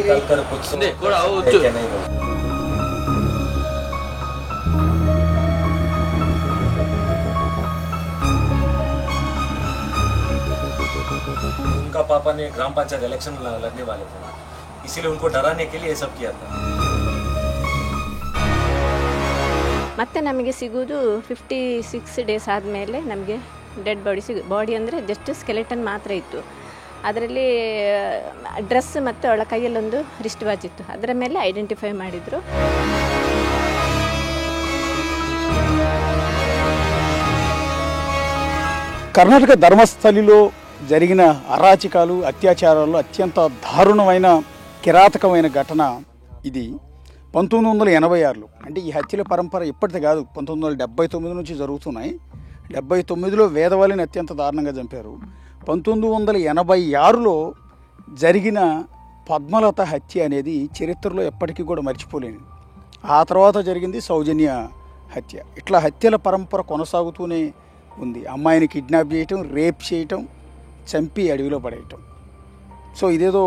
निकाल कर कुछ क्या नहीं होगा। उनका पापा ने ग्राम पंचायत इलेक्शन लड़ने वाले थे ना, इसीलिए उनको डराने के लिए ये सब किया था। ಮತ್ತೆ ನಮಗೆ ಸಿಗೋದು 56 ಡೇಸ್ ಆದಮೇಲೆ ನಮಗೆ ಡೆಡ್ ಬಾಡಿ ಅಂದರೆ ಜಸ್ಟ್ ಸ್ಕೆಲೆಟನ್ ಮಾತ್ರ ಇತ್ತು. ಅದರಲ್ಲಿ ಡ್ರೆಸ್ ಮತ್ತು ಅವಳ ಕೈಯಲ್ಲೊಂದು ರಿಸ್ಟ್ ವಾಚ್ ಇತ್ತು. ಅದರ ಮೇಲೆ ಐಡೆಂಟಿಫೈ ಮಾಡಿದರು. కర్ణాటక ధర్మస్థలిలో జరిగిన అరాచకాలు అత్యాచారాలు అత్యంత దారుణమైన కిరాతకమైన ఘటన ఇది. 1986లో అంటే ఈ హత్యల పరంపర ఇప్పటిది కాదు, 1979 నుంచి జరుగుతున్నాయి. 79లో వేదవల్లిని అత్యంత దారుణంగా చంపారు. 1986లో జరిగిన పద్మలత హత్య అనేది చరిత్రలో ఎప్పటికీ కూడా మర్చిపోలేనిది. ఆ తర్వాత జరిగింది సౌజన్య హత్య. ఇట్లా హత్యల పరంపర కొనసాగుతూనే ఉంది. అమ్మాయిని కిడ్నాప్ చేయటం, రేప్ చేయటం, చంపి అడవిలో పడేయటం. సో ఇదేదో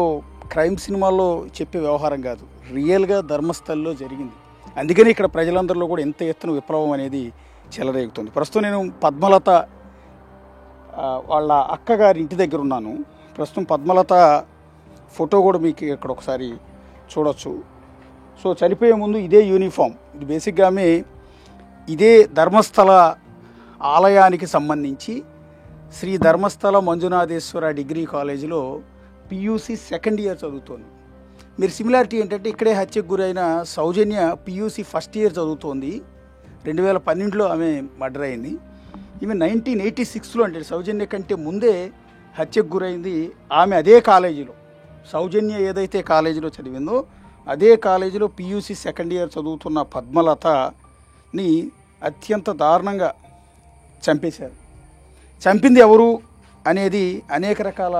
క్రైమ్ సినిమాల్లో చెప్పే వ్యవహారం కాదు, రియల్గా ధర్మస్థల్లో జరిగింది. అందుకని ఇక్కడ ప్రజలందరిలో కూడా ఎంత ఎత్తున విప్లవం అనేది చెలరేగుతుంది. ప్రస్తుతం నేను పద్మలత వాళ్ళ అక్కగారి ఇంటి దగ్గర ఉన్నాను. ప్రస్తుతం పద్మలత ఫోటో కూడా మీకు ఇక్కడ ఒకసారి చూడొచ్చు. సో చనిపోయే ముందు ఇదే యూనిఫామ్, ఇది బేసిక్గా ఆమె ఇదే ధర్మస్థల ఆలయానికి సంబంధించి శ్రీ ధర్మస్థల మంజునాథేశ్వర డిగ్రీ కాలేజీలో పియూసీ సెకండ్ ఇయర్ చదువుతోంది. మీరు సిమిలారిటీ ఏంటంటే ఇక్కడే హత్యకు గురైన సౌజన్య పియూసీ ఫస్ట్ ఇయర్ చదువుతోంది. 2012లో ఆమె మర్డర్ అయింది. ఈమె 1986లో అంటే సౌజన్య కంటే ముందే హత్యకు గురైంది. ఆమె అదే కాలేజీలో, సౌజన్య ఏదైతే కాలేజీలో చదివిందో అదే కాలేజీలో పియూసీ సెకండ్ ఇయర్ చదువుతున్న పద్మలతని అత్యంత దారుణంగా చంపేశారు. చంపింది ఎవరు అనేది అనేక రకాల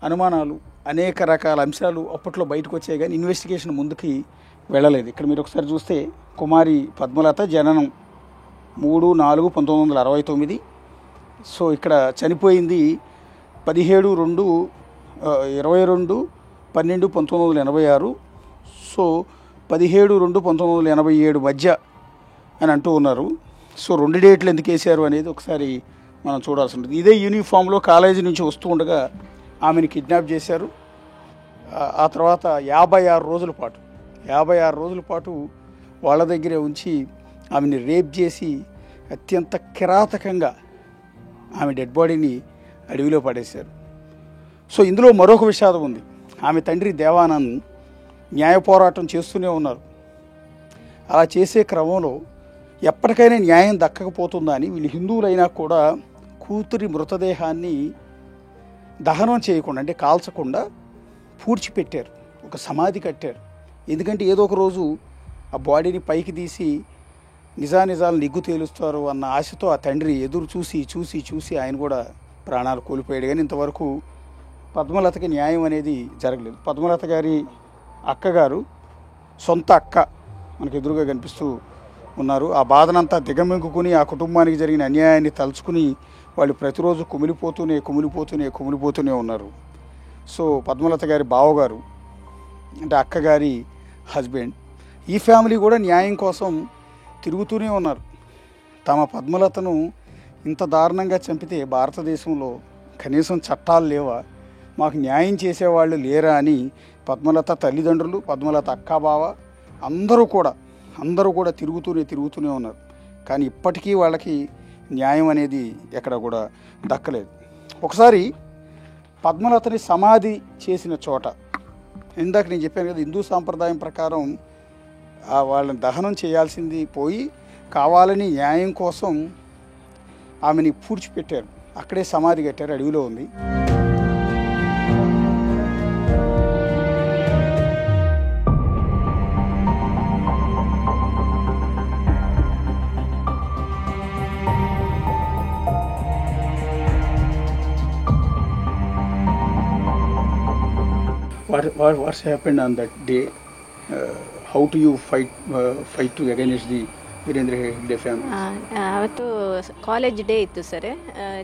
అనుమానాలు, అనేక రకాల అంశాలు అప్పట్లో బయటకు వచ్చాయి, కానీ ఇన్వెస్టిగేషన్ ముందుకి వెళ్ళలేదు. ఇక్కడ మీరు ఒకసారి చూస్తే కుమారి పద్మలత జననం 3/4/1969. సో ఇక్కడ చనిపోయింది 22/12/1986. సో 17/2/1987 మధ్య అని అంటూ ఉన్నారు. సో 2 డేట్లు ఎందుకు వేశారు అనేది ఒకసారి మనం చూడాల్సి ఉంటుంది. ఇదే యూనిఫామ్లో కాలేజీ నుంచి వస్తూ ఉండగా ఆమెను కిడ్నాప్ చేశారు. ఆ తర్వాత 56 రోజుల పాటు వాళ్ళ దగ్గరే ఉంచి ఆమెని రేప్ చేసి అత్యంత కిరాతకంగా ఆమె డెడ్ బాడీని అడవిలో పడేశారు. సో ఇందులో మరొక విషాదం ఉంది. ఆమె తండ్రి దేవానంద్ న్యాయ పోరాటం చేస్తూనే ఉన్నారు. అలా చేసే క్రమంలో ఎప్పటికైనా న్యాయం దక్కకపోతుందా అని వీళ్ళు హిందువులైనా కూడా కూతురి మృతదేహాన్ని దహనం చేయకుండా, అంటే కాల్చకుండా పూడ్చిపెట్టారు, ఒక సమాధి కట్టారు. ఎందుకంటే ఏదో ఒక రోజు ఆ బాడీని పైకి తీసి నిజాలు నిగ్గు తేలుస్తారు అన్న ఆశతో ఆ తండ్రి ఎదురు చూసి ఆయన కూడా ప్రాణాలు కోల్పోయాడు. కానీ ఇంతవరకు పద్మలతకి న్యాయం అనేది జరగలేదు. పద్మలత గారి అక్కగారు, సొంత అక్క మనకు ఎదురుగా కనిపిస్తూ ఉన్నారు. ఆ బాధనంతా దిగమింగుకుని ఆ కుటుంబానికి జరిగిన అన్యాయాన్ని తలుచుకుని వాళ్ళు ప్రతిరోజు కుమిలిపోతూనే ఉన్నారు. సో పద్మలత గారి బావగారు అంటే అక్కగారి హస్బెండ్, ఈ ఫ్యామిలీ కూడా న్యాయం కోసం తిరుగుతూనే ఉన్నారు. తమ పద్మలతను ఇంత దారుణంగా చంపితే భారతదేశంలో కనీసం చట్టాలు లేవా, మాకు న్యాయం చేసేవాళ్ళు లేరా అని పద్మలత తల్లిదండ్రులు, పద్మలత అక్క బావ అందరూ కూడా తిరుగుతూనే ఉన్నారు. కానీ ఇప్పటికీ వాళ్ళకి న్యాయం అనేది ఎక్కడ కూడా దక్కలేదు. ఒకసారి పద్మలతని సమాధి చేసిన చోట, ఇందాక నేను చెప్పాను కదా, హిందూ సాంప్రదాయం ప్రకారం వాళ్ళని దహనం చేయాల్సింది పోయి కావాలని న్యాయం కోసం ఆమెని పూడ్చిపెట్టారు. అక్కడే సమాధి కట్టారు, అడవిలో ఉంది. What's happened on that day? How do you fight to against the Veerendra Hegde family? ಅವತ್ತು ಕಾಲೇಜ್ ಡೇ ಇತ್ತು sir,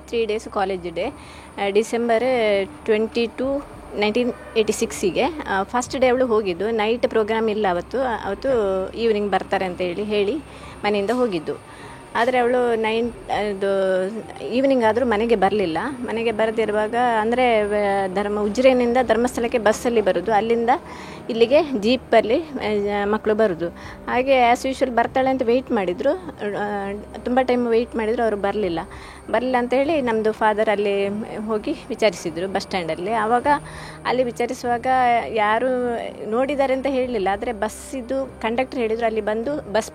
3 days college day. December 22 1986ಗೆ ಫಸ್ಟ್ ಡೇ ಅವಳು ಹೋಗಿದ್ದು. ನೈಟ್ ಪ್ರೋಗ್ರಾಮ್ ಇಲ್ಲ ಅವತ್ತು ಈವ್ನಿಂಗ್ ಬರ್ತಾರೆ ಅಂತ ಹೇಳಿ ಮನೆಯಿಂದ ಹೋಗಿದ್ದು. ಆದರೆ ಅವಳು ಇದು ಈವ್ನಿಂಗ್ ಆದರೂ ಮನೆಗೆ ಬರಲಿಲ್ಲ. ಮನೆಗೆ ಬರದಿರುವಾಗ ಅಂದರೆ ಉಜಿರೆಯಿಂದ ಧರ್ಮಸ್ಥಳಕ್ಕೆ ಬಸ್ಸಲ್ಲಿ ಬರೋದು, ಅಲ್ಲಿಂದ ಇಲ್ಲಿಗೆ ಜೀಪಲ್ಲಿ ಮಕ್ಕಳು ಬರೋದು. ಹಾಗೆ ಆ್ಯಸ್ ಯೂಶ್ವಲ್ ಬರ್ತಾಳೆ ಅಂತ ವೆಯ್ಟ್ ಮಾಡಿದರು, ತುಂಬ ಟೈಮ್ ವೆಯ್ಟ್ ಮಾಡಿದರು, ಅವರು ಬರಲಿಲ್ಲ ಅಂತ ಹೇಳಿ ನಮ್ಮದು ಫಾದರ್ ಅಲ್ಲಿ ಹೋಗಿ ವಿಚಾರಿಸಿದರು ಬಸ್ ಸ್ಟ್ಯಾಂಡಲ್ಲಿ. ಆವಾಗ ಅಲ್ಲಿ ವಿಚಾರಿಸುವಾಗ ಯಾರು ನೋಡಿದ್ದಾರೆ ಅಂತ ಹೇಳಲಿಲ್ಲ, ಆದರೆ ಬಸ್ಸಿದ್ದು ಕಂಡಕ್ಟರ್ ಹೇಳಿದರು ಅಲ್ಲಿ ಬಂದು ಬಸ್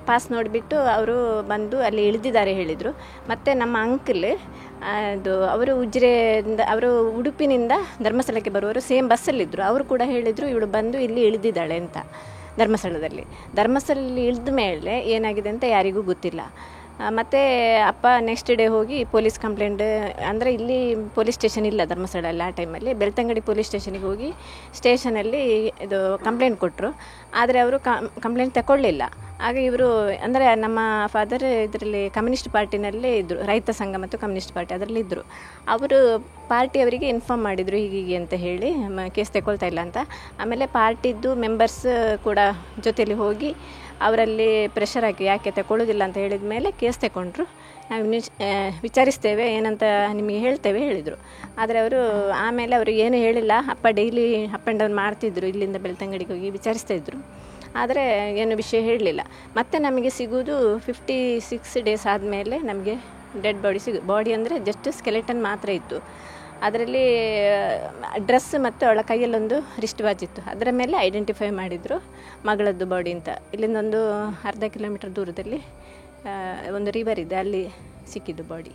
ಪಾಸ್ ನೋಡಿಬಿಟ್ಟು ಅವರು ಬಂದು ಅಲ್ಲಿ ಇಳಿದಿದ್ದಾರೆ ಹೇಳಿದರು. ಮತ್ತು ನಮ್ಮ ಅಂಕಲ್ ಅವರು ಅವರು ಉಡುಪಿನಿಂದ ಧರ್ಮಸ್ಥಳಕ್ಕೆ ಬರುವವರು ಸೇಮ್ ಬಸ್ಸಲ್ಲಿದ್ದರು. ಅವರು ಕೂಡ ಹೇಳಿದರು ಇವಳು ಬಂದು ಇಲ್ಲಿ ಇಳಿದಿದ್ದಾಳೆ ಅಂತ ಧರ್ಮಸ್ಥಳದಲ್ಲಿ ಇಳಿದ ಮೇಲೆ ಏನಾಗಿದೆ ಅಂತ ಯಾರಿಗೂ ಗೊತ್ತಿಲ್ಲ. ಮತ್ತು ಅಪ್ಪ ನೆಕ್ಸ್ಟ್ ಡೇ ಹೋಗಿ ಪೊಲೀಸ್ ಕಂಪ್ಲೇಂಟ್, ಅಂದರೆ ಇಲ್ಲಿ ಪೊಲೀಸ್ ಸ್ಟೇಷನ್ ಇಲ್ಲ ಧರ್ಮಸ್ಥಳದಲ್ಲಿ ಆ ಟೈಮಲ್ಲಿ, ಬೆಳ್ತಂಗಡಿ ಪೊಲೀಸ್ ಸ್ಟೇಷನಿಗೆ ಹೋಗಿ ಸ್ಟೇಷನಲ್ಲಿ ಇದು ಕಂಪ್ಲೇಂಟ್ ಕೊಟ್ಟರು. ಆದರೆ ಅವರು ಕಂಪ್ಲೇಂಟ್ ತಗೊಳ್ಳಿಲ್ಲ. ಆಗ ಇವರು ಅಂದರೆ ನಮ್ಮ ಫಾದರ್ ಇದರಲ್ಲಿ ಕಮ್ಯುನಿಸ್ಟ್ ಪಾರ್ಟಿನಲ್ಲೇ ಇದ್ದರು, ರೈತ ಸಂಘ ಮತ್ತು ಕಮ್ಯುನಿಸ್ಟ್ ಪಾರ್ಟಿ ಅದರಲ್ಲಿ ಇದ್ದರು. ಅವರು ಪಾರ್ಟಿಯವರಿಗೆ ಇನ್ಫಾರ್ಮ್ ಮಾಡಿದರು ಹೀಗೆ ಅಂತ ಹೇಳಿ ಕೇಸ್ ತಗೊಳ್ತಾ ಇಲ್ಲ ಅಂತ. ಆಮೇಲೆ ಪಾರ್ಟಿದ್ದು ಮೆಂಬರ್ಸ್ ಕೂಡ ಜೊತೆಯಲ್ಲಿ ಹೋಗಿ ಅವರಲ್ಲಿ ಪ್ರೆಷರ್ ಹಾಕಿ ಯಾಕೆ ತಗೊಳ್ಳೋದಿಲ್ಲ ಅಂತ ಹೇಳಿದ ಮೇಲೆ ಕೇಸ್ ತಗೊಂಡ್ರು. ನಾವು ವಿಚಾರಿಸ್ತೇವೆ, ಏನಂತ ನಿಮಗೆ ಹೇಳ್ತೇವೆ ಹೇಳಿದರು. ಆದರೆ ಆಮೇಲೆ ಅವರು ಏನು ಹೇಳಿಲ್ಲ. ಅಪ್ಪ ಡೈಲಿ ಅಪ್ ಆ್ಯಂಡ್ ಡೌನ್ ಮಾಡ್ತಿದ್ರು, ಇಲ್ಲಿಂದ ಬೆಳ್ತಂಗಡಿಗೆ ಹೋಗಿ ವಿಚಾರಿಸ್ತಾ ಇದ್ದರು. ಆದರೆ ಏನು ವಿಷಯ ಹೇಳಲಿಲ್ಲ. ಮತ್ತು ನಮಗೆ ಸಿಗೋದು 56 ಡೇಸ್ ಆದಮೇಲೆ ನಮಗೆ ಡೆಡ್ ಬಾಡಿ ಅಂದರೆ ಜಸ್ಟ್ ಸ್ಕೆಲೆಟನ್ ಮಾತ್ರ ಇತ್ತು. ಅದರಲ್ಲಿ ಡ್ರೆಸ್ ಮತ್ತು ಅವಳ ಕೈಯಲ್ಲೊಂದು ರಿಸ್ಟ್ ವಾಚ್ ಇತ್ತು. ಅದರ ಮೇಲೆ ಐಡೆಂಟಿಫೈ ಮಾಡಿದರು ಮಗಳದ್ದು ಬಾಡಿ ಅಂತ. ಇಲ್ಲಿಂದ ಒಂದು ಅರ್ಧ ಕಿಲೋಮೀಟರ್ ದೂರದಲ್ಲಿ ಒಂದು ರಿವರ್ ಇದೆ, ಅಲ್ಲಿ ಸಿಕ್ಕಿದ್ದು ಬಾಡಿ.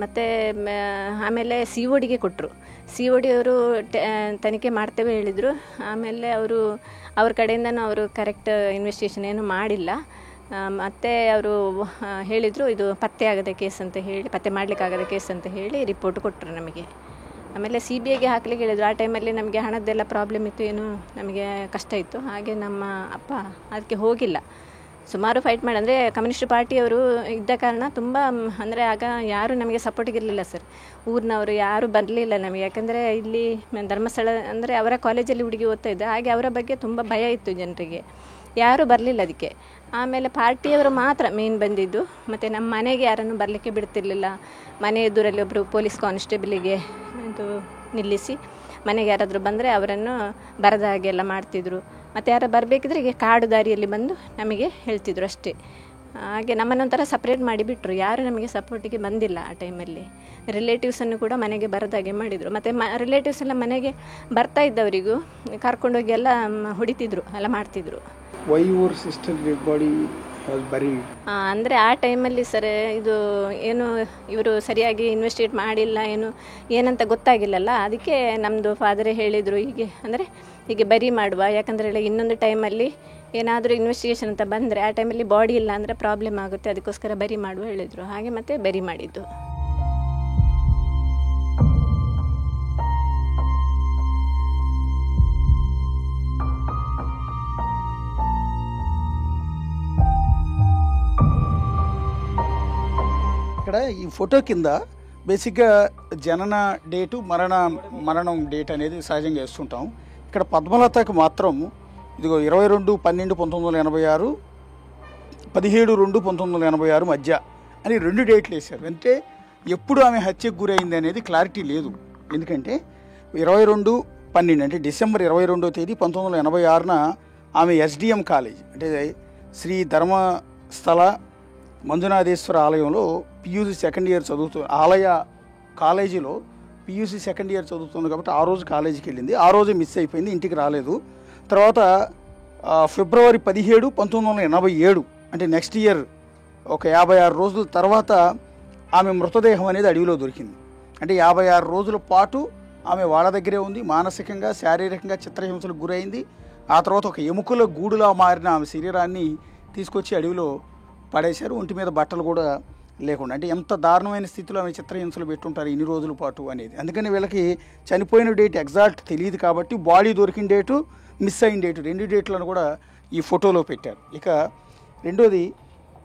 ಮತ್ತು ಆಮೇಲೆ CODಗೆ ಕೊಟ್ಟರು. COD ಅವರು ತನಿಖೆ ಮಾಡ್ತೇವೆ ಹೇಳಿದರು. ಆಮೇಲೆ ಅವ್ರ ಕಡೆಯಿಂದನೂ ಅವರು ಕರೆಕ್ಟ್ ಇನ್ವೆಸ್ಟಿಗೇಷನ್ ಏನೂ ಮಾಡಿಲ್ಲ. ಮತ್ತು ಅವರು ಹೇಳಿದರು ಇದು ಪತ್ತೆ ಮಾಡಲಿಕ್ಕಾಗದ ಕೇಸ್ ಅಂತ ಹೇಳಿ ರಿಪೋರ್ಟ್ ಕೊಟ್ಟರು ನಮಗೆ. ಆಮೇಲೆ CBIಗೆ ಹಾಕ್ಲಿಕ್ಕೆ ಹೇಳಿದರು. ಆ ಟೈಮಲ್ಲಿ ನಮಗೆ ಹಣದ್ದೆಲ್ಲ ಪ್ರಾಬ್ಲಮ್ ಇತ್ತು, ಏನು ನಮಗೆ ಕಷ್ಟ ಇತ್ತು. ಹಾಗೆ ನಮ್ಮ ಅಪ್ಪ ಅದಕ್ಕೆ ಹೋಗಿಲ್ಲ. ಸುಮಾರು ಫೈಟ್ ಮಾಡಿ, ಅಂದರೆ ಕಮ್ಯುನಿಸ್ಟ್ ಪಾರ್ಟಿಯವರು ಇದ್ದ ಕಾರಣ ತುಂಬ, ಅಂದರೆ ಆಗ ಯಾರೂ ನಮಗೆ ಸಪೋರ್ಟಿಗಿರಲಿಲ್ಲ ಸರ್. ಊರಿನವರು ಯಾರೂ ಬರಲಿಲ್ಲ ನಮಗೆ. ಯಾಕಂದರೆ ಇಲ್ಲಿ ಧರ್ಮಸ್ಥಳ ಅಂದರೆ ಅವರ ಕಾಲೇಜಲ್ಲಿ ಹುಡುಗಿ ಓದ್ತಾ ಇದ್ದ, ಹಾಗೆ ಅವರ ಬಗ್ಗೆ ತುಂಬ ಭಯ ಇತ್ತು ಜನರಿಗೆ, ಯಾರೂ ಬರಲಿಲ್ಲ ಅದಕ್ಕೆ. ಆಮೇಲೆ ಪಾರ್ಟಿಯವರು ಮಾತ್ರ ಮೇನ್ ಬಂದಿದ್ದು. ಮತ್ತು ನಮ್ಮ ಮನೆಗೆ ಯಾರನ್ನು ಬರಲಿಕ್ಕೆ ಬಿಡ್ತಿರ್ಲಿಲ್ಲ. ಮನೆ ಎದುರಲ್ಲಿ ಒಬ್ಬರು ಪೊಲೀಸ್ ಕಾನ್ಸ್ಟೇಬಲಿಗೆ ನಿಲ್ಲಿಸಿ ಮನೆಗೆ ಯಾರಾದರೂ ಬಂದರೆ ಅವರನ್ನು ಬರದ ಹಾಗೆ ಎಲ್ಲ ಮಾಡ್ತಿದ್ರು. ಮತ್ತು ಯಾರು ಬರಬೇಕಿದ್ರೆ ಈಗ ಕಾಡು ದಾರಿಯಲ್ಲಿ ಬಂದು ನಮಗೆ ಹೇಳ್ತಿದ್ರು ಅಷ್ಟೇ. ಹಾಗೆ ನಮ್ಮನ್ನೊಂಥರ ಸಪ್ರೇಟ್ ಮಾಡಿಬಿಟ್ರು, ಯಾರು ನಮಗೆ ಸಪೋರ್ಟಿಗೆ ಬಂದಿಲ್ಲ ಆ ಟೈಮಲ್ಲಿ. ರಿಲೇಟಿವ್ಸನ್ನು ಕೂಡ ಮನೆಗೆ ಬರದಾಗೆ ಮಾಡಿದರು. ಮತ್ತು ರಿಲೇಟಿವ್ಸ್ ಎಲ್ಲ ಮನೆಗೆ ಬರ್ತಾ ಇದ್ದವರಿಗೂ ಕರ್ಕೊಂಡೋಗಿ ಎಲ್ಲ ಹೊಡಿತಿದ್ರು, ಎಲ್ಲ ಮಾಡ್ತಿದ್ರು. Why your sister dead body was buried? ಅಂದರೆ ಆ ಟೈಮಲ್ಲಿ ಸರ್ ಇದು ಏನು ಇವರು ಸರಿಯಾಗಿ ಇನ್ವೆಸ್ಟಿಗೇಟ್ ಮಾಡಿಲ್ಲ, ಏನಂತ ಗೊತ್ತಾಗಿಲ್ಲಲ್ಲ. ಅದಕ್ಕೆ ನಮ್ಮದು ಫಾದರೇ ಹೇಳಿದರು ಹೀಗೆ ಬರಿ ಮಾಡುವ. ಯಾಕಂದರೆ ಇನ್ನೊಂದು ಟೈಮಲ್ಲಿ ಏನಾದರೂ ಇನ್ವೆಸ್ಟಿಗೇಷನ್ ಅಂತ ಬಂದರೆ ಆ ಟೈಮಲ್ಲಿ ಬಾಡಿ ಇಲ್ಲ ಅಂದರೆ ಪ್ರಾಬ್ಲಮ್ ಆಗುತ್ತೆ, ಅದಕ್ಕೋಸ್ಕರ ಬರಿ ಮಾಡುವ ಹೇಳಿದರು. ಹಾಗೆ ಮತ್ತೆ ಬರಿ ಮಾಡಿದ್ದು. ఇక్కడ ఈ ఫోటో కింద బేసిక్గా జనన డేటు మరణం డేట్ అనేది సహజంగా వేస్తుంటాం. ఇక్కడ పద్మలతకు మాత్రం ఇదిగో 22/12/1986, 17/2/1986 మధ్య అని 2 డేట్లు వేశారు. అంటే ఎప్పుడు ఆమె హత్యకు గురైంది అనేది క్లారిటీ లేదు. ఎందుకంటే 22/12 అంటే డిసెంబర్ 22వ తేదీ 1986న ఆమె SDM కాలేజ్ అంటే శ్రీ ధర్మస్థల మంజునాథేశ్వర ఆలయంలో PUC సెకండ్ ఇయర్ చదువుతుంది. ఆలయ కాలేజీలో PUC సెకండ్ ఇయర్ చదువుతుంది కాబట్టి ఆ రోజు కాలేజీకి వెళ్ళింది. ఆ రోజు మిస్ అయిపోయింది, ఇంటికి రాలేదు. తర్వాత ఫిబ్రవరి 17, 1987 అంటే నెక్స్ట్ ఇయర్ ఒక 56 రోజుల తర్వాత ఆమె మృతదేహం అనేది అడవిలో దొరికింది. అంటే 56 రోజుల పాటు ఆమె వాళ్ళ దగ్గరే ఉంది. మానసికంగా శారీరకంగా చిత్రహింసలకు గురైంది. ఆ తర్వాత ఒక ఎముకల గూడులా మారిన ఆమె శరీరాన్ని తీసుకొచ్చి అడవిలో పడేశారు. ఒంటి మీద బట్టలు కూడా లేకుండా. అంటే ఎంత దారుణమైన స్థితిలో ఆమె చిత్రహింసలు పెట్టుంటారు ఇన్ని రోజుల పాటు అనేది. అందుకని వీళ్ళకి చనిపోయిన డేట్ ఎగ్జాక్ట్ తెలియదు కాబట్టి బాడీ దొరికిన డేటు, మిస్ అయిన డేటు 2 డేట్లను కూడా ఈ ఫోటోలో పెట్టారు. ఇక రెండోది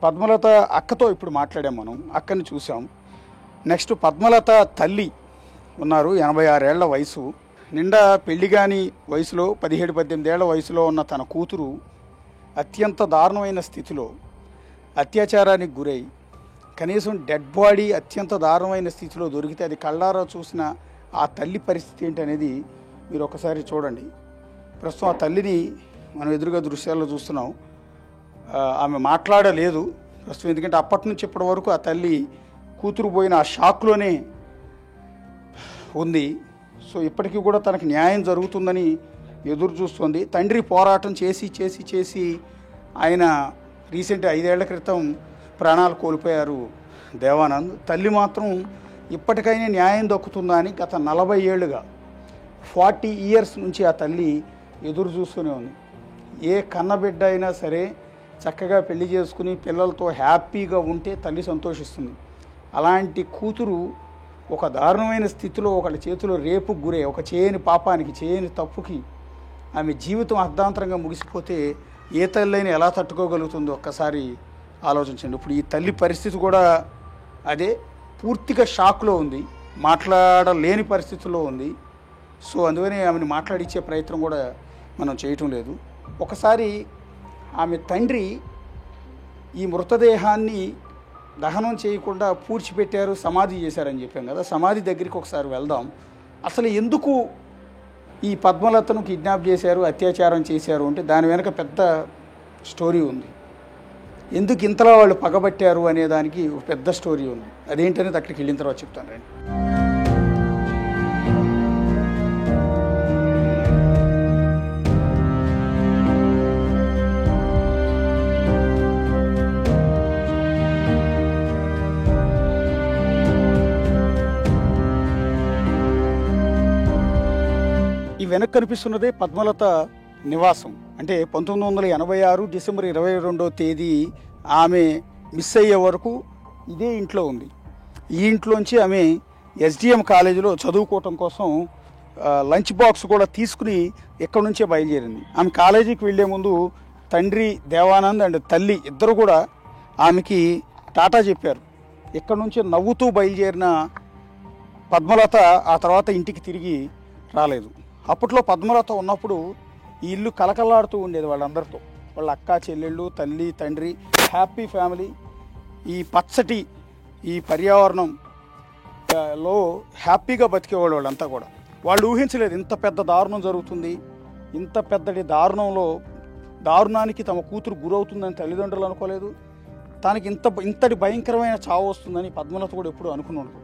పద్మలత అక్కతో ఇప్పుడు మాట్లాడాం మనం, అక్కని చూసాం. నెక్స్ట్ పద్మలత తల్లి ఉన్నారు. 86 ఏళ్ల వయసు. నిండా పెళ్లి కాని వయసులో 17-18 ఏళ్ల వయసులో ఉన్న తన కూతురు అత్యంత దారుణమైన స్థితిలో అత్యాచారానికి గురై కనీసం డెడ్ బాడీ అత్యంత దారుణమైన స్థితిలో దొరికితే అది కళ్ళారా చూసిన ఆ తల్లి పరిస్థితి ఏంటనేది మీరు ఒకసారి చూడండి. ప్రస్తుతం ఆ తల్లిని మనం ఎదురుగా దృశ్యాల్లో చూస్తున్నాం. ఆమె మాట్లాడలేదు ప్రస్తుతం, ఎందుకంటే అప్పటి నుంచి ఇప్పటి వరకు ఆ తల్లి కూతురు పోయిన ఆ షాక్లోనే ఉంది. సో ఇప్పటికీ కూడా తనకు న్యాయం జరుగుతుందని ఎదురు చూస్తుంది. తండ్రి పోరాటం చేసి చేసి చేసి ఆయన రీసెంట్ 5 ఏళ్ల క్రితం ప్రాణాలు కోల్పోయారు దేవానంద్. తల్లి మాత్రం ఇప్పటికైనా న్యాయం దక్కుతుందా అని గత 40 ఏళ్ళుగా 40 ఇయర్స్ నుంచి ఆ తల్లి ఎదురు చూస్తూనే ఉంది. ఏ కన్నబిడ్డ అయినా సరే చక్కగా పెళ్లి చేసుకుని పిల్లలతో హ్యాపీగా ఉంటే తల్లి సంతోషిస్తుంది. అలాంటి కూతురు ఒక దారుణమైన స్థితిలో ఒకళ్ళ చేతిలో రేపుకు గురే, ఒక చేయని పాపానికి, చేయని తప్పుకి ఆమె జీవితం అర్ధాంతరంగా ముగిసిపోతే ఏ తల్లైనా ఎలా తట్టుకోగలుగుతుందో ఒక్కసారి ఆలోచించండి. ఇప్పుడు ఈ తల్లి పరిస్థితి కూడా అదే, పూర్తిగా షాక్లో ఉంది, మాట్లాడలేని పరిస్థితుల్లో ఉంది. సో అందుకనే ఆమెను మాట్లాడించే ప్రయత్నం కూడా మనం చేయటం లేదు. ఒకసారి ఆమె తండ్రి ఈ మృతదేహాన్ని దహనం చేయకుండా పూడ్చిపెట్టారు, సమాధి చేశారని చెప్పాం కదా. సమాధి దగ్గరికి ఒకసారి వెళ్దాం. అసలు ఎందుకు ఈ పద్మలతను కిడ్నాప్ చేశారు, అత్యాచారం చేశారు అంటే దాని వెనక పెద్ద స్టోరీ ఉంది. ఎందుకు ఇంతలా వాళ్ళు పగబట్టారు అనే దానికి ఒక పెద్ద స్టోరీ ఉంది. అదేంటనేది అక్కడికి వెళ్ళిన తర్వాత చెప్తాను రండి. ఈ వెనక్కి కనిపిస్తున్నదే పద్మలత నివాసం. అంటే 1986 డిసెంబర్ 22వ తేదీ ఆమె మిస్ అయ్యే వరకు ఇదే ఇంట్లో ఉంది. ఈ ఇంట్లోంచి ఆమె SDM కాలేజీలో చదువుకోవటం కోసం లంచ్ బాక్స్ కూడా తీసుకుని ఎక్కడి నుంచే బయలుదేరింది. ఆమె కాలేజీకి వెళ్లే ముందు తండ్రి దేవానంద్ అండ్ తల్లి ఇద్దరు కూడా ఆమెకి టాటా చెప్పారు. ఎక్కడి నుంచి నవ్వుతూ బయలుదేరిన పద్మలత ఆ తర్వాత ఇంటికి తిరిగి రాలేదు. అప్పట్లో పద్మలత ఉన్నప్పుడు ఈ ఇల్లు కలకలాడుతూ ఉండేది వాళ్ళందరితో. వాళ్ళ అక్క చెల్లెళ్ళు, తల్లి తండ్రి, హ్యాపీ ఫ్యామిలీ. ఈ పచ్చటి ఈ పర్యావరణంలో హ్యాపీగా బతికేవాళ్ళు వాళ్ళంతా కూడా. వాళ్ళు ఊహించలేదు ఇంత పెద్ద దారుణం జరుగుతుంది, ఇంత పెద్దటి దారుణానికి తమ కూతురు గురవుతుందని తల్లిదండ్రులు అనుకోలేదు. తనకి ఇంతటి భయంకరమైన చావు వస్తుందని పద్మలత కూడా ఎప్పుడూ అనుకుని ఉండదు.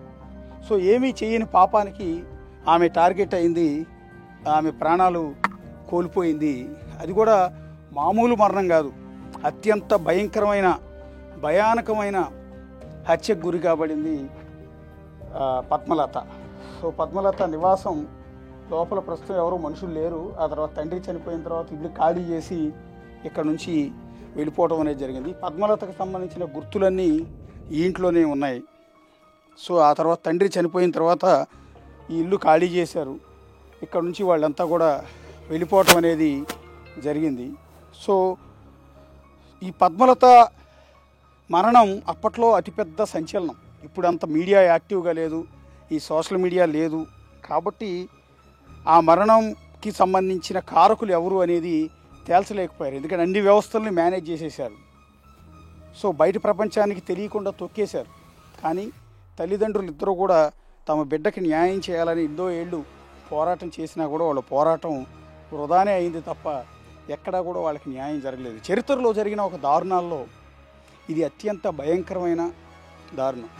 సో ఏమీ చేయని పాపానికి ఆమె టార్గెట్ అయింది, ఆమె ప్రాణాలు కోల్పోయింది. అది కూడా మామూలు మరణం కాదు, అత్యంత భయానకమైన హత్యకు గురి కాబడింది పద్మలత. సో పద్మలత నివాసం లోపల ప్రస్తుతం ఎవరు మనుషులు లేరు. ఆ తర్వాత తండ్రి చనిపోయిన తర్వాత ఇల్లు ఖాళీ చేసి ఇక్కడ నుంచి వెళ్ళిపోవడం అనేది జరిగింది. పద్మలతకు సంబంధించిన గుర్తులన్నీ ఈ ఇంట్లోనే ఉన్నాయి. సో ఆ తర్వాత తండ్రి చనిపోయిన తర్వాత ఈ ఇల్లు ఖాళీ చేశారు. ఇక్కడ నుంచి వాళ్ళంతా కూడా వెళ్ళిపోవటం అనేది జరిగింది. సో ఈ పద్మలత మరణం అప్పట్లో అతిపెద్ద సంచలనం. ఇప్పుడు అంత మీడియా యాక్టివ్గా లేదు, ఈ సోషల్ మీడియా లేదు కాబట్టి ఆ మరణంకి సంబంధించిన కారకులు ఎవరు అనేది తేల్చలేకపోయారు. ఎందుకంటే అన్ని వ్యవస్థల్ని మేనేజ్ చేసేసారు. సో బయట ప్రపంచానికి తెలియకుండా తొక్కేశారు. కానీ తల్లిదండ్రులు ఇద్దరు కూడా తమ బిడ్డకి న్యాయం చేయాలని ఎన్నో ఏళ్ళు పోరాటం చేసినా కూడా వాళ్ళ పోరాటం వృధానే అయింది తప్ప ఎక్కడా కూడా వాళ్ళకి న్యాయం జరగలేదు. చరిత్రలో జరిగిన ఒక దారుణాల్లో ఇది అత్యంత భయంకరమైన దారుణం.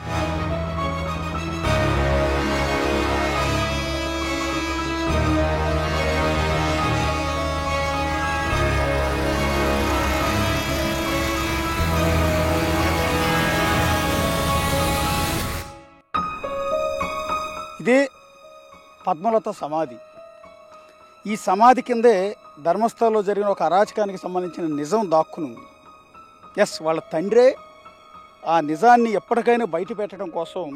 ఇదే పద్మలత సమాధి. ఈ సమాధి కిందే ధర్మస్థలంలో జరిగిన ఒక అరాచకానికి సంబంధించిన నిజం దాక్కుని ఉంది. ఎస్, వాళ్ళ తండ్రే ఆ నిజాన్ని ఎప్పటికైనా బయట పెట్టడం కోసం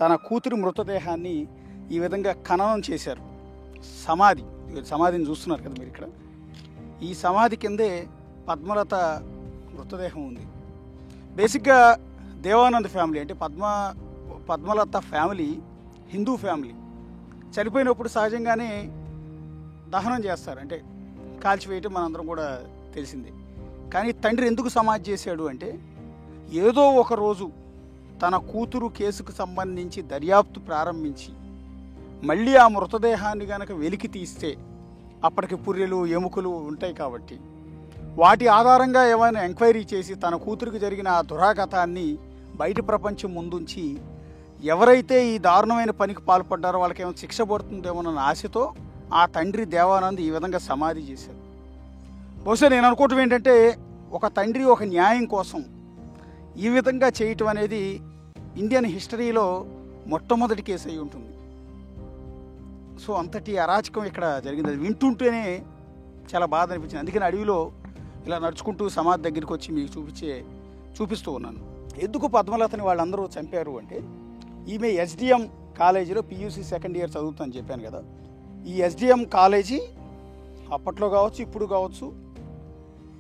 తన కూతురి మృతదేహాన్ని ఈ విధంగా ఖననం చేశారు. సమాధిని చూస్తున్నారు కదా మీరు ఇక్కడ. ఈ సమాధి కిందే పద్మలత మృతదేహం ఉంది. బేసిక్గా దేవానంద్ ఫ్యామిలీ అంటే పద్మలత ఫ్యామిలీ హిందూ ఫ్యామిలీ. చనిపోయినప్పుడు సహజంగానే దహనం చేస్తారు, అంటే కాల్చివేయటం మనందరం కూడా తెలిసిందే. కానీ తండ్రి ఎందుకు సమాధి చేశాడు అంటే, ఏదో ఒక రోజు తన కూతురు కేసుకు సంబంధించి దర్యాప్తు ప్రారంభించి మళ్ళీ ఆ మృతదేహాన్ని కనుక వెలికి తీస్తే అప్పటికి పుర్రెలు ఎముకలు ఉంటాయి కాబట్టి వాటి ఆధారంగా ఏమైనా ఎంక్వైరీ చేసి తన కూతురికి జరిగిన ఆ దురాఘాతాన్ని బయట ప్రపంచం ముందుంచి ఎవరైతే ఈ దారుణమైన పనికి పాల్పడ్డారో వాళ్ళకి ఏమైనా శిక్ష పడుతుందేమోనన్న ఆశతో ఆ తండ్రి దేవానంద్ ఈ విధంగా సమాధి చేశారు. బహుశా నేను అనుకోవటం ఏంటంటే, ఒక తండ్రి ఒక న్యాయం కోసం ఈ విధంగా చేయటం అనేది ఇండియన్ హిస్టరీలో మొట్టమొదటి కేసు అయి ఉంటుంది. సో అంతటి అరాచకం ఇక్కడ జరిగింది. అది వింటుంటేనే చాలా బాధ అనిపించింది. అందుకని అడవిలో ఇలా నడుచుకుంటూ సమాధి దగ్గరికి వచ్చి మీకు చూపిస్తూ ఉన్నాను. ఎందుకు పద్మలతని వాళ్ళందరూ చంపారు అంటే, ఈమె ఎస్డిఎం కాలేజీలో పియూసీ సెకండ్ ఇయర్ చదువుతుందని చెప్పాను కదా. ఈ ఎస్డిఎం కాలేజీ అప్పట్లో కావచ్చు ఇప్పుడు కావచ్చు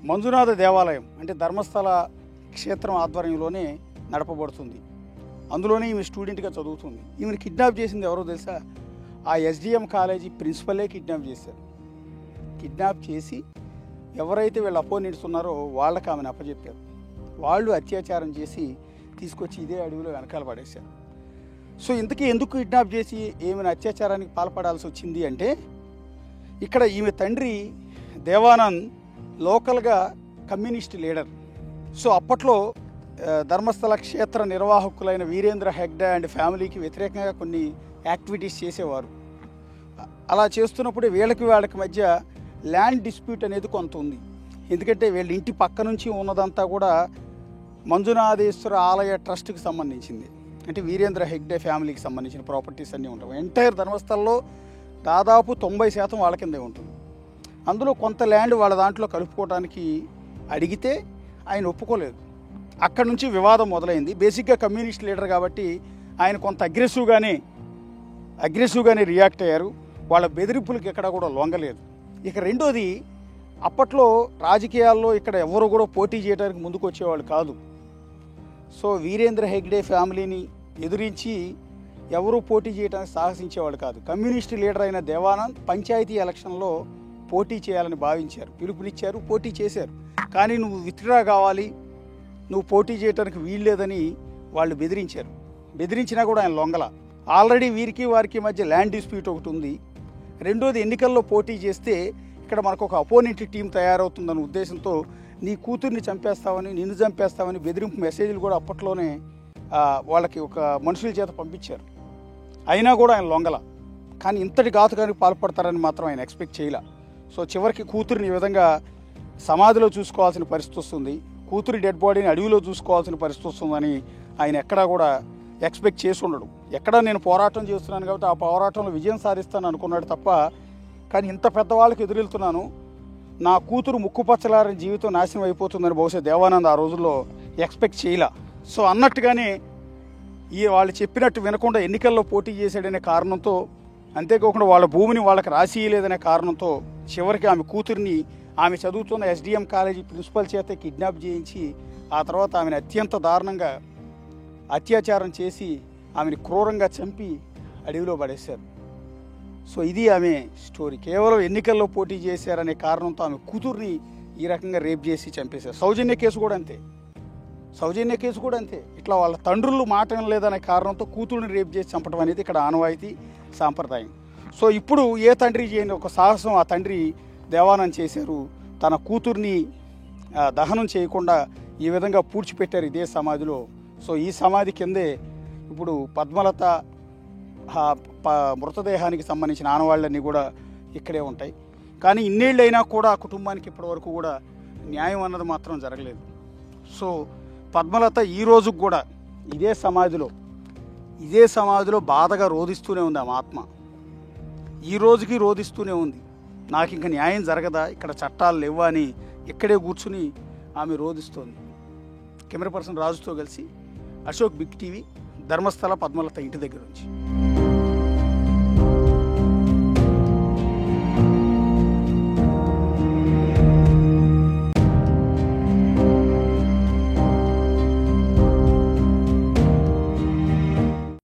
మంజునాథ దేవాలయం అంటే ధర్మస్థల క్షేత్రం ఆధ్వర్యంలోనే నడపబడుతుంది. అందులోనే ఈమె స్టూడెంట్గా చదువుతుంది. ఈమెను కిడ్నాప్ చేసింది ఎవరో తెలుసా? ఆ ఎస్డిఎం కాలేజీ ప్రిన్సిపలే కిడ్నాప్ చేశారు. కిడ్నాప్ చేసి ఎవరైతే వీళ్ళు అపోనెంట్స్ ఉన్నారో వాళ్ళకి ఆమెను అప్పచెప్పారు. వాళ్ళు అత్యాచారం చేసి తీసుకొచ్చి ఇదే అడవిలో వెనకాల పడేశారు. సో ఇంతకీ ఎందుకు కిడ్నాప్ చేసి ఏమైనా అత్యాచారానికి పాల్పడాల్సి వచ్చింది అంటే, ఇక్కడ ఈమె తండ్రి దేవానంద్ లోకల్గా కమ్యూనిస్ట్ లీడర్. సో అప్పట్లో ధర్మస్థల క్షేత్ర నిర్వాహకులైన వీరేంద్ర హెగ్డే అండ్ ఫ్యామిలీకి వ్యతిరేకంగా కొన్ని యాక్టివిటీస్ చేసేవారు. అలా చేస్తున్నప్పుడు వాళ్ళకి మధ్య ల్యాండ్ డిస్ప్యూట్ అనేది కొంత ఉంది. ఎందుకంటే వీళ్ళ ఇంటి పక్క నుంచి ఉన్నదంతా కూడా మంజునాథేశ్వర ఆలయ ట్రస్ట్కి సంబంధించింది. అంటే వీరేంద్ర హెగ్డే ఫ్యామిలీకి సంబంధించిన ప్రాపర్టీస్ అన్నీ ఉంటాయి. ఎంటైర్ ధర్మస్థలంలో దాదాపు 90% వాళ్ళ కిందే ఉంటుంది. అందులో కొంత ల్యాండ్ వాళ్ళ దాంట్లో కలుపుకోవడానికి అడిగితే ఆయన ఒప్పుకోలేదు. అక్కడ నుంచి వివాదం మొదలైంది. బేసిక్గా కమ్యూనిస్ట్ లీడర్ కాబట్టి ఆయన కొంత అగ్రెసివ్గానే రియాక్ట్ అయ్యారు. వాళ్ళ బెదిరింపులకి ఎక్కడ కూడా లొంగలేదు. ఇక రెండోది, అప్పట్లో రాజకీయాల్లో ఇక్కడ ఎవరు కూడా పోటీ చేయడానికి ముందుకు వచ్చేవాళ్ళు కాదు. సో వీరేంద్ర హెగ్డే ఫ్యామిలీని ఎదిరించి ఎవరూ పోటీ చేయడానికి సాహసించేవాళ్ళు కాదు. కమ్యూనిస్ట్ లీడర్ అయిన దేవానంద్ పంచాయతీ ఎలక్షన్లో పోటీ చేయాలని భావించారు, పిలుపునిచ్చారు, పోటీ చేశారు. కానీ నువ్వు విత్డ్రా కావాలి, నువ్వు పోటీ చేయడానికి వీల్లేదని వాళ్ళు బెదిరించారు. బెదిరించినా కూడా ఆయన లొంగల. ఆల్రెడీ వీరికి వారికి మధ్య ల్యాండ్ డిస్ప్యూట్ ఒకటి ఉంది. రెండోది, ఎన్నికల్లో పోటీ చేస్తే ఇక్కడ మనకు ఒక అపోనెంట్ టీం తయారవుతుందన్న ఉద్దేశంతో నీ కూతుర్ని చంపేస్తామని, నిన్ను చంపేస్తామని బెదిరింపు మెసేజ్లు కూడా అప్పట్లోనే వాళ్ళకి ఒక మనుషుల చేత పంపించారు. అయినా కూడా ఆయన లొంగల. కానీ ఇంతటి ఘాతుకానికి పాల్పడతారని మాత్రం ఆయన ఎక్స్పెక్ట్ చేయలే. సో చివరికి కూతురిని ఈ విధంగా సమాధిలో చూసుకోవాల్సిన పరిస్థితి వస్తుంది, కూతురి డెడ్ బాడీని అడవిలో చూసుకోవాల్సిన పరిస్థితి వస్తుందని ఆయన ఎక్కడా కూడా ఎక్స్పెక్ట్ చేసి ఉండడు. ఎక్కడా నేను పోరాటం చేస్తున్నాను కాబట్టి ఆ పోరాటంలో విజయం సాధిస్తాను అనుకున్నాడు తప్ప, కానీ ఇంత పెద్దవాళ్ళకి ఎదురెళ్తున్నాను, నా కూతురు ముక్కుపచ్చలారని జీవితం నాశనం అయిపోతుందని బహుశా దేవానంద్ ఆ రోజుల్లో ఎక్స్పెక్ట్ చేయలే. సో అన్నట్టుగానే వాళ్ళు చెప్పినట్టు వినకుండా ఎన్నికల్లో పోటీ చేశాడనే కారణంతో, అంతేకాకుండా వాళ్ళ భూమిని వాళ్ళకి రాసియలేదనే కారణంతో చివరికి ఆమె కూతురిని ఆమె చదువుతున్న ఎస్డిఎం కాలేజీ ప్రిన్సిపల్ చేత కిడ్నాప్ చేయించి ఆ తర్వాత ఆమెను అత్యంత దారుణంగా అత్యాచారం చేసి ఆమెను క్రూరంగా చంపి అడవిలో పడేశారు. సో ఇది ఆమె స్టోరీ. కేవలం ఎన్నికల్లో పోటీ చేశారనే కారణంతో ఆమె కూతుర్ని ఈ రకంగా రేప్ చేసి చంపేశారు. సౌజన్య కేసు కూడా అంతే. ఇట్లా వాళ్ళ తండ్రులు మాట వినలేదనే కారణంతో కూతుర్ని రేప్ చేసి చంపడం అనేది ఇక్కడ ఆనవాయితీ, సాంప్రదాయం. సో ఇప్పుడు ఏ తండ్రి చేయని ఒక సాహసం ఆ తండ్రి దేవానంద్ చేశారు. తన కూతుర్ని దహనం చేయకుండా ఈ విధంగా పూడ్చిపెట్టారు ఇదే సమాధిలో. సో ఈ సమాధి కిందే ఇప్పుడు పద్మలత మృతదేహానికి సంబంధించిన ఆనవాళ్ళన్నీ కూడా ఇక్కడే ఉంటాయి. కానీ ఇన్నేళ్ళైనా కూడా ఆ కుటుంబానికి ఇప్పటివరకు కూడా న్యాయం అన్నది మాత్రం జరగలేదు. సో పద్మలత ఈ రోజుకు కూడా ఇదే సమాధిలో బాధగా రోధిస్తూనే ఉంది. ఆమె ఆత్మ ఈ రోజుకి రోధిస్తూనే ఉంది. నాకు ఇంకా న్యాయం జరగదా, ఇక్కడ చట్టాలు లేవా అని ఇక్కడే కూర్చుని ఆమె రోధిస్తోంది. కెమెరా పర్సన్ రాజుతో కలిసి అశోక్, బిగ్ టీవీ, ధర్మస్థల పద్మలత ఇంటి దగ్గర నుంచి.